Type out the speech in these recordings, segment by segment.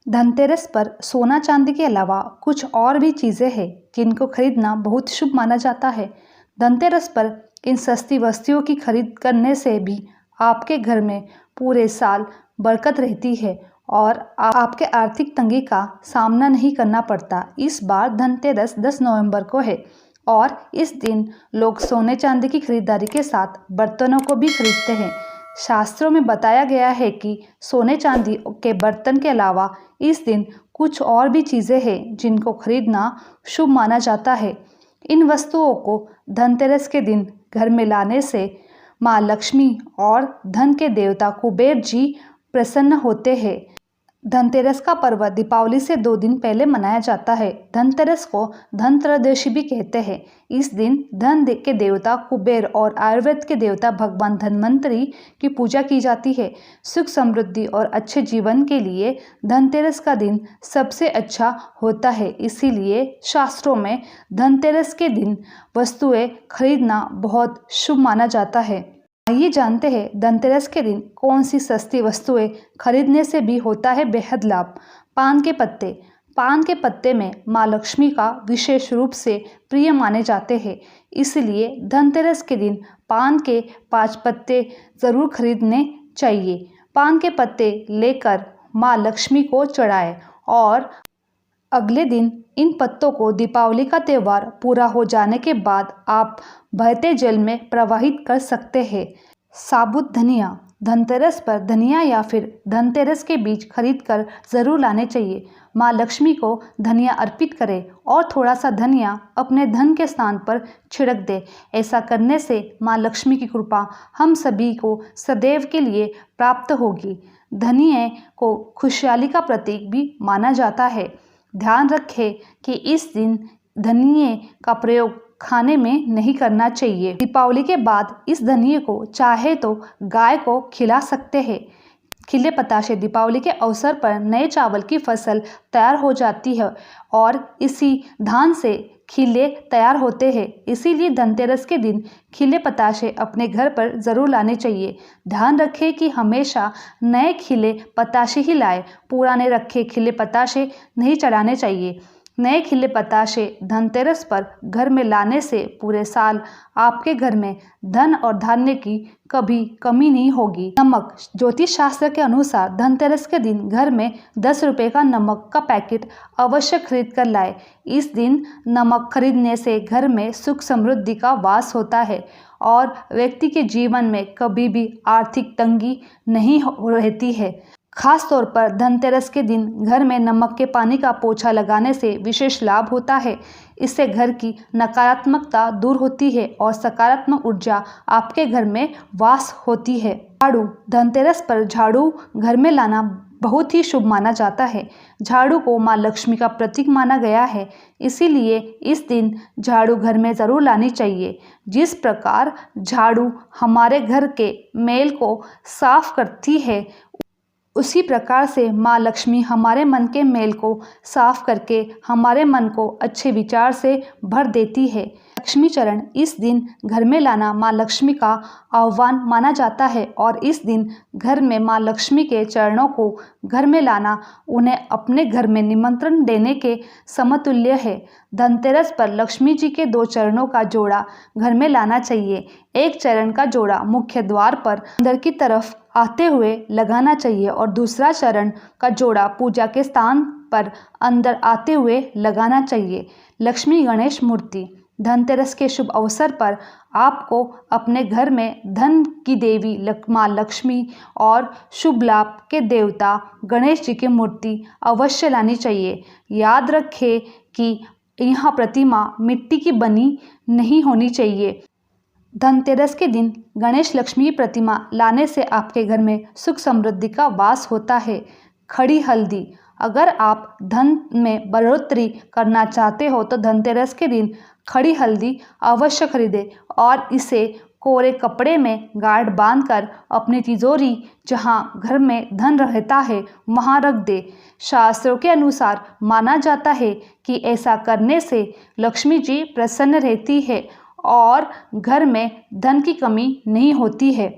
धनतेरस पर सोना चांदी के अलावा कुछ और भी चीज़ें हैं जिनको खरीदना बहुत शुभ माना जाता है। धनतेरस पर इन सस्ती वस्तुओं की खरीद करने से भी आपके घर में पूरे साल बरकत रहती है और आपके आर्थिक तंगी का सामना नहीं करना पड़ता। इस बार धनतेरस 10 नवंबर को है और इस दिन लोग सोने चांदी की खरीदारी के साथ बर्तनों को भी खरीदते हैं। शास्त्रों में बताया गया है कि सोने चांदी के बर्तन के अलावा इस दिन कुछ और भी चीज़ें हैं जिनको खरीदना शुभ माना जाता है। इन वस्तुओं को धनतेरस के दिन घर में लाने से माँ लक्ष्मी और धन के देवता कुबेर जी प्रसन्न होते हैं। धनतेरस का पर्व दीपावली से 2 दिन पहले मनाया जाता है। धनतेरस को धनत्रयोदशी भी कहते हैं। इस दिन धन के देवता कुबेर और आयुर्वेद के देवता भगवान धन्वंतरी की पूजा की जाती है। सुख समृद्धि और अच्छे जीवन के लिए धनतेरस का दिन सबसे अच्छा होता है। इसीलिए शास्त्रों में धनतेरस के दिन वस्तुएं खरीदना बहुत शुभ माना जाता है। आइए जानते हैं धनतेरस के दिन कौन सी सस्ती वस्तुएं खरीदने से भी होता है बेहद लाभ। पान के पत्ते। पान के पत्ते में माँ लक्ष्मी का विशेष रूप से प्रिय माने जाते हैं। इसलिए धनतेरस के दिन पान के 5 पत्ते ज़रूर खरीदने चाहिए। पान के पत्ते लेकर माँ लक्ष्मी को चढ़ाएं और अगले दिन इन पत्तों को दीपावली का त्यौहार पूरा हो जाने के बाद आप बहते जल में प्रवाहित कर सकते हैं। साबुत धनिया। धनतेरस पर धनिया या फिर धनतेरस के बीज खरीद कर ज़रूर लाने चाहिए। माँ लक्ष्मी को धनिया अर्पित करें और थोड़ा सा धनिया अपने धन के स्थान पर छिड़क दें। ऐसा करने से माँ लक्ष्मी की कृपा हम सभी को सदैव के लिए प्राप्त होगी। धनिये को खुशहाली का प्रतीक भी माना जाता है। ध्यान रखें कि इस दिन धनिये का प्रयोग खाने में नहीं करना चाहिए। दीपावली के बाद इस धनिये को चाहे तो गाय को खिला सकते हैं। खिले पताशे। दीपावली के अवसर पर नए चावल की फसल तैयार हो जाती है और इसी धान से खिले तैयार होते हैं। इसीलिए धनतेरस के दिन खिले पताशे अपने घर पर ज़रूर लाने चाहिए। ध्यान रखें कि हमेशा नए खिले पताशे ही लाएं। पुराने रखे खिले पताशे नहीं चढ़ाने चाहिए। नए खिले पताशे धनतेरस पर घर में लाने से पूरे साल आपके घर में धन और धान्य की कभी कमी नहीं होगी। नमक। ज्योतिष शास्त्र के अनुसार धनतेरस के दिन घर में 10 रुपये का नमक का पैकेट अवश्य खरीद कर लाए। इस दिन नमक खरीदने से घर में सुख समृद्धि का वास होता है और व्यक्ति के जीवन में कभी भी आर्थिक तंगी नहीं रहती है। खास तौर पर धनतेरस के दिन घर में नमक के पानी का पोछा लगाने से विशेष लाभ होता है। इससे घर की नकारात्मकता दूर होती है और सकारात्मक ऊर्जा आपके घर में वास होती है। झाड़ू। धनतेरस पर झाड़ू घर में लाना बहुत ही शुभ माना जाता है। झाड़ू को माँ लक्ष्मी का प्रतीक माना गया है। इसीलिए इस दिन झाड़ू घर में ज़रूर लानी चाहिए। जिस प्रकार झाड़ू हमारे घर के मैल को साफ करती है, उसी प्रकार से माँ लक्ष्मी हमारे मन के मैल को साफ करके हमारे मन को अच्छे विचार से भर देती है। लक्ष्मी चरण। इस दिन घर में लाना माँ लक्ष्मी का आह्वान माना जाता है और इस दिन घर में माँ लक्ष्मी के चरणों को घर में लाना उन्हें अपने घर में निमंत्रण देने के समतुल्य है। धनतेरस पर लक्ष्मी जी के 2 चरणों का जोड़ा घर में लाना चाहिए। एक चरण का जोड़ा मुख्य द्वार पर अंदर की तरफ आते हुए लगाना चाहिए और दूसरा चरण का जोड़ा पूजा के स्थान पर अंदर आते हुए लगाना चाहिए। लक्ष्मी गणेश मूर्ति। धनतेरस के शुभ अवसर पर आपको अपने घर में धन की देवी माँ लक्ष्मी और शुभ लाभ के देवता गणेश जी की मूर्ति अवश्य लानी चाहिए। याद रखें कि यह प्रतिमा मिट्टी की बनी नहीं होनी चाहिए। धनतेरस के दिन गणेश लक्ष्मी की प्रतिमा लाने से आपके घर में सुख समृद्धि का वास होता है। खड़ी हल्दी। अगर आप धन में बढ़ोतरी करना चाहते हो तो धनतेरस के दिन खड़ी हल्दी अवश्य खरीदें और इसे कोरे कपड़े में गांठ बांधकर अपनी तिजोरी जहां घर में धन रहता है वहां रख दे। शास्त्रों के अनुसार माना जाता है कि ऐसा करने से लक्ष्मी जी प्रसन्न रहती है और घर में धन की कमी नहीं होती है।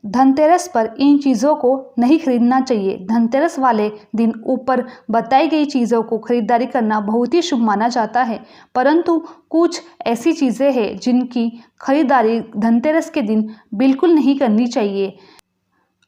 धनतेरस पर इन चीज़ों को नहीं खरीदना चाहिए। धनतेरस वाले दिन ऊपर बताई गई चीज़ों को खरीदारी करना बहुत ही शुभ माना जाता है, परंतु कुछ ऐसी चीज़ें हैं जिनकी खरीदारी धनतेरस के दिन बिल्कुल नहीं करनी चाहिए।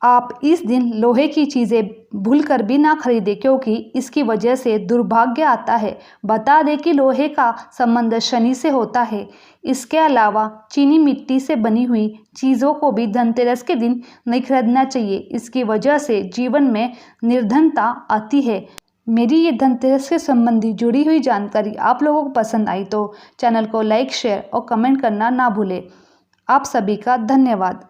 आप इस दिन लोहे की चीज़ें भूल कर भी ना खरीदें, क्योंकि इसकी वजह से दुर्भाग्य आता है। बता दें कि लोहे का संबंध शनि से होता है। इसके अलावा चीनी मिट्टी से बनी हुई चीज़ों को भी धनतेरस के दिन नहीं खरीदना चाहिए। इसकी वजह से जीवन में निर्धनता आती है। मेरी ये धनतेरस से संबंधी जुड़ी हुई जानकारी आप लोगों को पसंद आई तो चैनल को लाइक, शेयर और कमेंट करना ना भूलें। आप सभी का धन्यवाद।